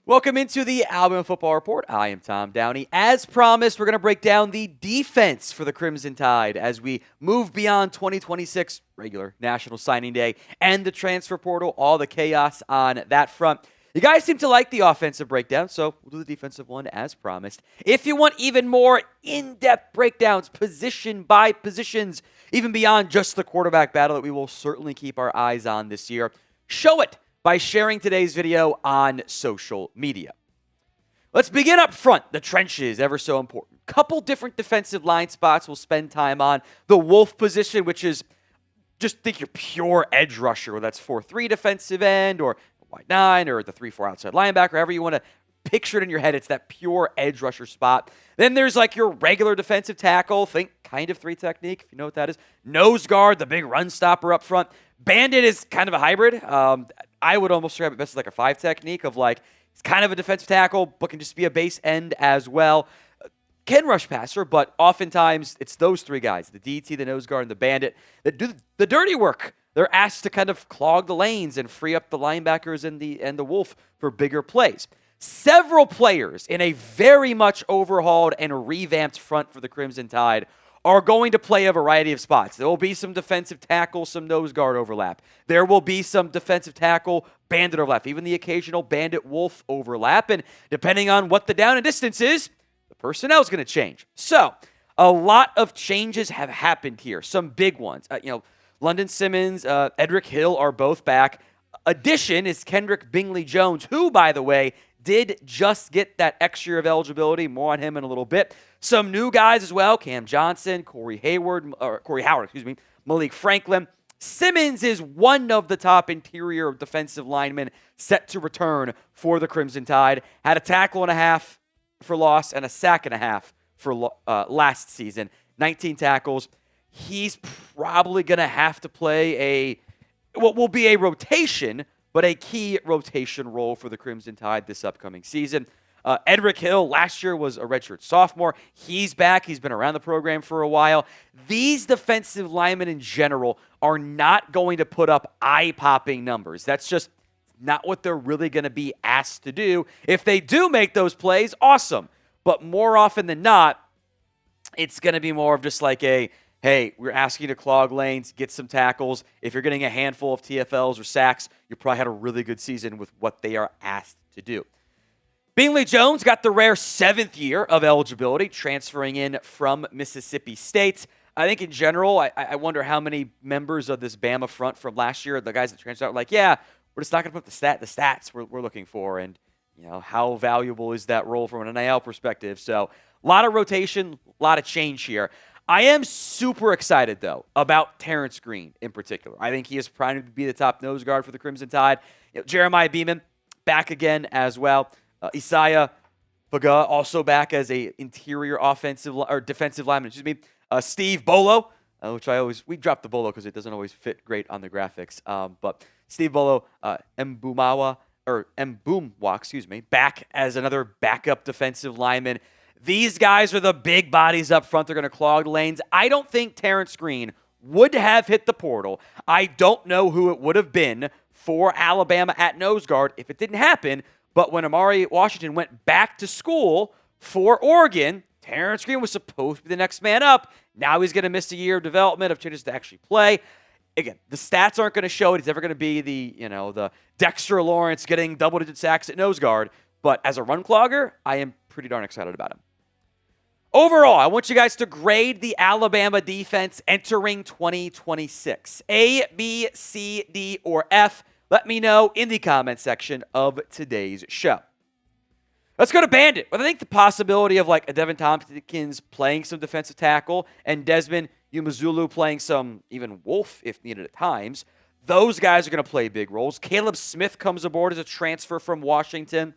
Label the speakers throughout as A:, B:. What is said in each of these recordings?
A: Welcome into the Alabama Football Report. I am Tom Downey. As promised, we're going to break down the defense for the Crimson Tide as we move beyond 2026 regular National Signing Day and the transfer portal, all the chaos on that front. You guys seem to like the offensive breakdown, so we'll do the defensive one as promised. If you want even more in-depth breakdowns, position by positions, even beyond just the quarterback battle that we will certainly keep our eyes on this year, show it by sharing today's video on social media. Let's begin up front. The trenches, ever so important. Couple different defensive line spots we'll spend time on. The Wolf position, which is just think your pure edge rusher, whether that's 4-3 defensive end or wide 9 or the 3-4 outside linebacker, however you want to picture it in your head. It's that pure edge rusher spot. Then there's like your regular defensive tackle. Think kind of 3 technique, if you know what that is. Nose guard, the big run stopper up front. Bandit is kind of a hybrid. I would almost describe it best as like a 5 technique of like, he's kind of a defensive tackle, but can just be a base end as well. Can rush passer, but oftentimes it's those 3 guys, the DT, the nose guard, and the bandit, that do the dirty work. They're asked to kind of clog the lanes and free up the linebackers and the wolf for bigger plays. Several players in a very much overhauled and revamped front for the Crimson Tide are going to play a variety of spots. There will be some defensive tackle, some nose guard overlap. There will be some defensive tackle, bandit overlap, even the occasional bandit wolf overlap. And depending on what the down and distance is, the personnel is going to change. So a lot of changes have happened here. Some big ones. London Simmons, Edric Hill are both back. Addition is Kedrick Bingley-Jones, who, by the way, did just get that extra year of eligibility. More on him in a little bit. Some new guys as well. Kamhariyan Johnson, Corey Howard, Malique Franklin. Simmons is one of the top interior defensive linemen set to return for the Crimson Tide. Had a tackle and a half for loss and a sack and a half for last season. 19 tackles. He's probably going to have to play what will be a rotation, but a key rotation role for the Crimson Tide this upcoming season. Edric Hill last year was a redshirt sophomore. He's back. He's been around the program for a while. These defensive linemen in general are not going to put up eye-popping numbers. That's just not what they're really going to be asked to do. If they do make those plays, awesome. But more often than not, it's going to be more of just like hey, we're asking you to clog lanes, get some tackles. If you're getting a handful of TFLs or sacks, you probably had a really good season with what they are asked to do. Bingley-Jones got the rare 7th year of eligibility, transferring in from Mississippi State. I think in general, I wonder how many members of this Bama front from last year, the guys that transferred out, were like, yeah, we're just not going to put the stats we're looking for. And, how valuable is that role from an NIL perspective? So a lot of rotation, a lot of change here. I am super excited, though, about Terrence Green in particular. I think he is primed to be the top nose guard for the Crimson Tide. Jeremiah Beeman back again as well. Isaiah Faga also back as a interior defensive lineman. Steve Bolo, which we drop the Bolo because it doesn't always fit great on the graphics. But Steve Bolo, Mbumwa, back as another backup defensive lineman. These guys are the big bodies up front. They're going to clog lanes. I don't think Terrence Green would have hit the portal. I don't know who it would have been for Alabama at nose guard if it didn't happen. But when Amari Washington went back to school for Oregon, Terrence Green was supposed to be the next man up. Now he's going to miss a year of development, of chances to actually play. Again, the stats aren't going to show it. He's never going to be the Dexter Lawrence getting double-digit sacks at nose guard. But as a run clogger, I am pretty darn excited about him. Overall, I want you guys to grade the Alabama defense entering 2026. A, B, C, D, or F. Let me know in the comment section of today's show. Let's go to Bandit. I think the possibility of like a Devin Tompkins playing some defensive tackle and Desmond Umazulu playing some even Wolf if needed at times, those guys are going to play big roles. Caleb Smith comes aboard as a transfer from Washington.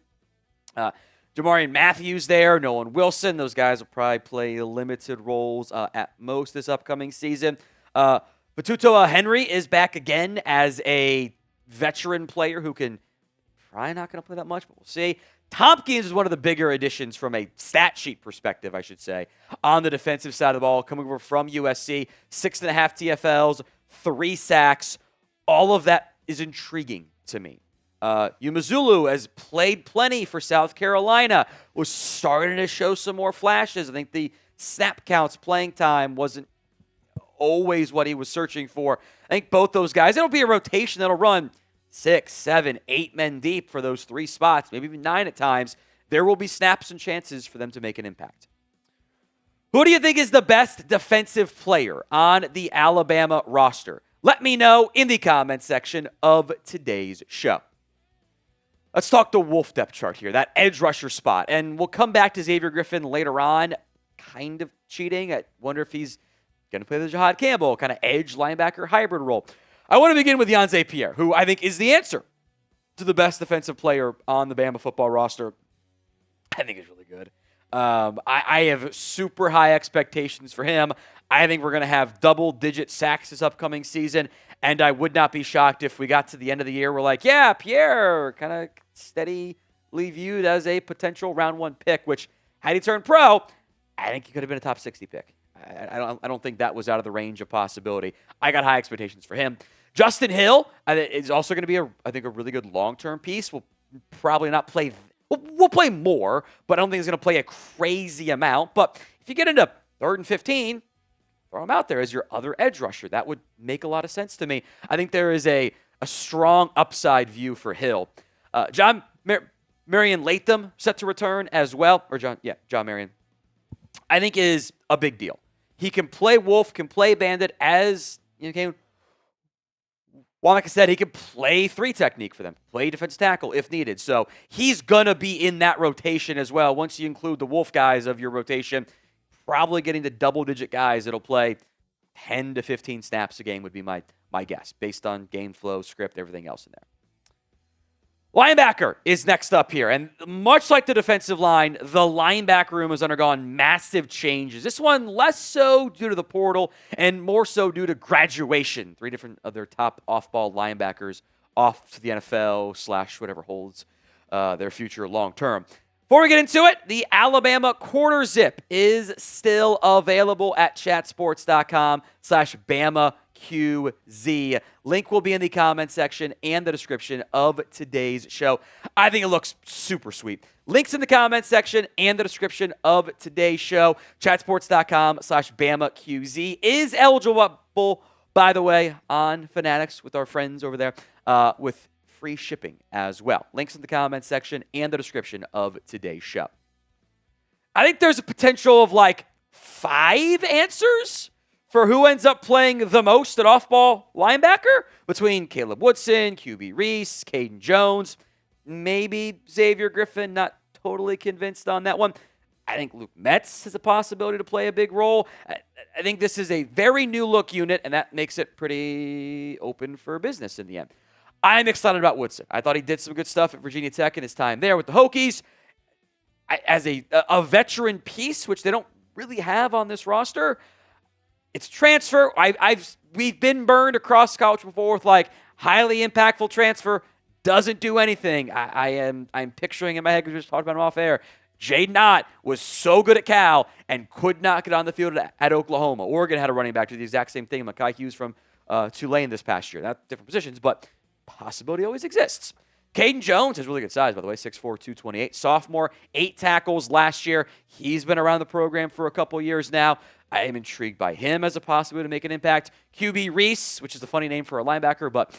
A: Jamarian Matthews there, Nolan Wilson. Those guys will probably play limited roles at most this upcoming season. Batuto Henry is back again as a veteran player who can probably not going to play that much, but we'll see. Tompkins is one of the bigger additions from a stat sheet perspective, I should say, on the defensive side of the ball, coming over from USC, 6.5 TFLs, 3 sacks. All of that is intriguing to me. Umazulu has played plenty for South Carolina, was starting to show some more flashes. I think the snap counts, playing time wasn't always what he was searching for. I think both those guys, it'll be a rotation that'll run 6, 7, 8 men deep for those 3 spots, maybe even 9 at times. There will be snaps and chances for them to make an impact. Who do you think is the best defensive player on the Alabama roster? Let me know in the comments section of today's show. Let's talk the Wolf depth chart here, that edge rusher spot. And we'll come back to Xavier Griffin later on, kind of cheating. I wonder if he's going to play the Jahad Campbell kind of edge linebacker hybrid role. I want to begin with Yonze Pierre, who I think is the answer to the best defensive player on the Bama football roster. I think he's really good. I have super high expectations for him. I think we're going to have double-digit sacks this upcoming season, and I would not be shocked if we got to the end of the year, we're like, yeah, Pierre, kind of steadily viewed as a potential round 1 pick, which, had he turned pro, I think he could have been a top 60 pick. I don't think that was out of the range of possibility. I got high expectations for him. Justin Hill is also going to be, I think, a really good long-term piece. We'll probably not play. We'll play more, but I don't think he's going to play a crazy amount. But if you get into 3rd and 15, throw him out there as your other edge rusher. That would make a lot of sense to me. I think there is a strong upside view for Hill. John Marion Latham set to return as well. John Marion. I think is a big deal. He can play Wolf, can play Bandit as, like I said, he can play 3 technique for them, play defensive tackle if needed. So he's going to be in that rotation as well. Once you include the Wolf guys of your rotation, probably getting to double-digit guys that'll play 10 to 15 snaps a game would be my guess, based on game flow, script, everything else in there. Linebacker is next up here, and much like the defensive line, the linebacker room has undergone massive changes. This one less so due to the portal and more so due to graduation. 3 different of their top off-ball linebackers off to the NFL / whatever holds their future long-term. Before we get into it, the Alabama quarter zip is still available at chatsports.com/BamaQZ. Link will be in the comment section and the description of today's show. I think it looks super sweet. Links in the comment section and the description of today's show. Chatsports.com/BamaQZ is eligible, by the way, on Fanatics with our friends over there with free shipping as well. Links in the comment section and the description of today's show. I think there's a potential of 5 answers for who ends up playing the most at off-ball linebacker between Caleb Woodson, QB Reese, Caden Jones, maybe Xavier Griffin. Not totally convinced on that one. I think Luke Metz has a possibility to play a big role. I think this is a very new-look unit, and that makes it pretty open for business in the end. I'm excited about Woodson. I thought he did some good stuff at Virginia Tech in his time there with the Hokies. As a veteran piece, which they don't really have on this roster, it's transfer. We've been burned across college before with highly impactful transfer, doesn't do anything. I'm picturing in my head, because we just talked about him off air, Jaden Ott was so good at Cal and could not get on the field at Oklahoma. Oregon had a running back to the exact same thing. Mekhi Hughes from Tulane this past year. Not different positions, but possibility always exists. Caden Jones has really good size, by the way, 6'4", 228. Sophomore, 8 tackles last year. He's been around the program for a couple years now. I am intrigued by him as a possibility to make an impact. QB Reese, which is a funny name for a linebacker, but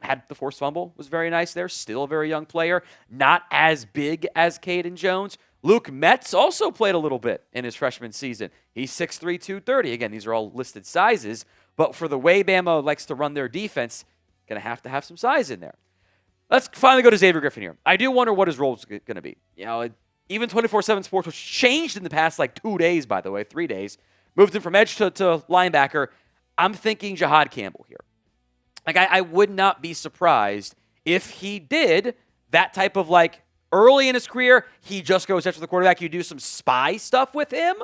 A: had the forced fumble, was very nice there. Still a very young player. Not as big as Caden Jones. Luke Metz also played a little bit in his freshman season. He's 6'3", 230. Again, these are all listed sizes, but for the way Bama likes to run their defense, going to have some size in there. Let's finally go to Xavier Griffin here. I do wonder what his role is going to be. Even 24/7 Sports, which changed in the past 2 days, by the way, 3 days, moved him from edge to linebacker. I'm thinking Jahad Campbell here. I would not be surprised if he did that type of early in his career, he just goes after the quarterback. You do some spy stuff with him,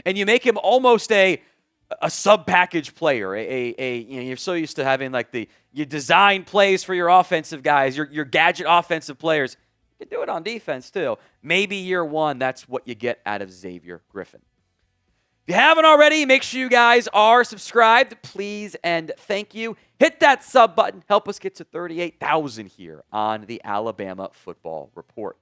A: and you make him almost a sub-package player. You're so used to having you design plays for your offensive guys, your gadget offensive players. You can do it on defense too. Maybe year 1, that's what you get out of Xavier Griffin. If you haven't already, make sure you guys are subscribed, please, and thank you. Hit that sub button. Help us get to 38,000 here on the Alabama Football Report.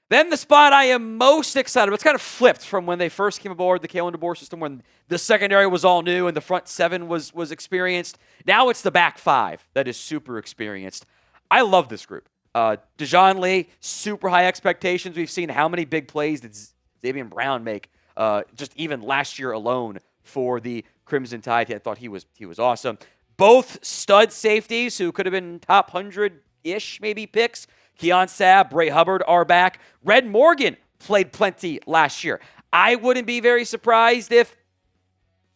A: Then the spot I am most excited about, it's kind of flipped from when they first came aboard the Kalen DeBoer system, when the secondary was all new and the front seven was experienced. Now it's the back five that is super experienced. I love this group. Dejon Lee, super high expectations. We've seen how many big plays did Xavier Brown make just even last year alone for the Crimson Tide. I thought he was awesome. Both stud safeties who could have been top 100-ish maybe picks. Keon Sabb, Bray Hubbard are back. Red Morgan played plenty last year. I wouldn't be very surprised if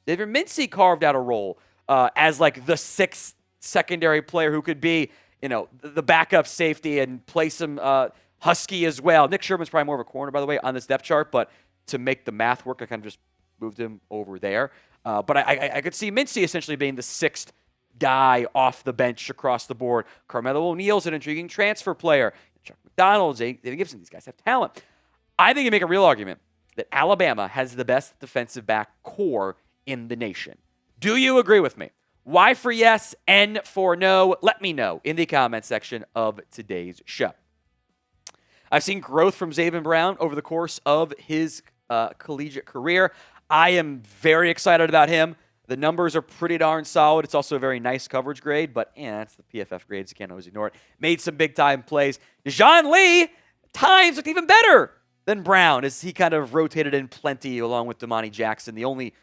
A: Xavier Mincy carved out a role as like the sixth secondary player who could be, the backup safety and play some Husky as well. Nick Sherman's probably more of a corner, by the way, on this depth chart, but to make the math work, I kind of just moved him over there. But I could see Mincy essentially being the sixth guy off the bench across the board. Carmelo O'Neal's an intriguing transfer player. Chuck McDonald, David Gibson, these guys have talent. I think you make a real argument that Alabama has the best defensive back core in the nation. Do you agree with me? Y for yes, N for no. Let me know in the comment section of today's show. I've seen growth from Xavier Brown over the course of his collegiate career. I am very excited about him. The numbers are pretty darn solid. It's also a very nice coverage grade, but that's the PFF grades. You can't always ignore it. Made some big-time plays. Dejon Lee, times looked even better than Brown as he kind of rotated in plenty along with Damani Jackson. The only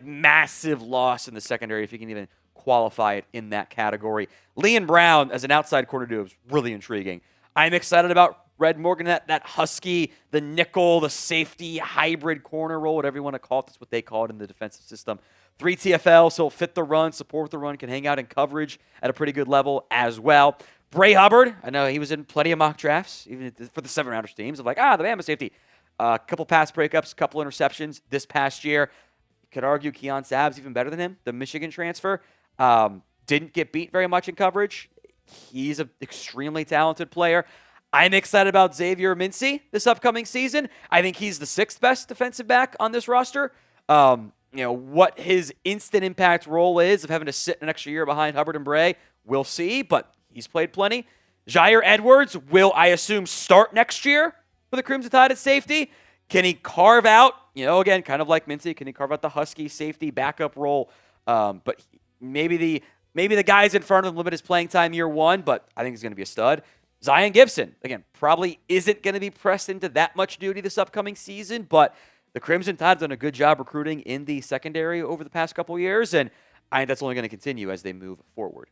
A: massive loss in the secondary, if you can even qualify it in that category. Lee and Brown as an outside corner duo is really intriguing. I'm excited about Red Morgan, that Husky, the nickel, the safety, hybrid corner role, whatever you want to call it. That's what they call it in the defensive system. 3 TFL, so he'll fit the run, support the run, can hang out in coverage at a pretty good level as well. Bray Hubbard, I know he was in plenty of mock drafts, even for the 7-rounders teams, of the Bama safety. A couple pass breakups, a couple interceptions this past year. You could argue Keon Sabb's even better than him, the Michigan transfer. Didn't get beat very much in coverage. He's an extremely talented player. I'm excited about Xavier Mincy this upcoming season. I think he's the 6th best defensive back on this roster. What his instant impact role is of having to sit an extra year behind Hubbard and Bray, we'll see, but he's played plenty. Jair Edwards will, I assume, start next year for the Crimson Tide at safety. Can he carve out, again, kind of like Mincy, can he carve out the Husky safety backup role? But maybe the guys in front of him limit his playing time year one, but I think he's going to be a stud. Zion Gibson, again, probably isn't going to be pressed into that much duty this upcoming season, but the Crimson Tide have done a good job recruiting in the secondary over the past couple years, and I think that's only going to continue as they move forward.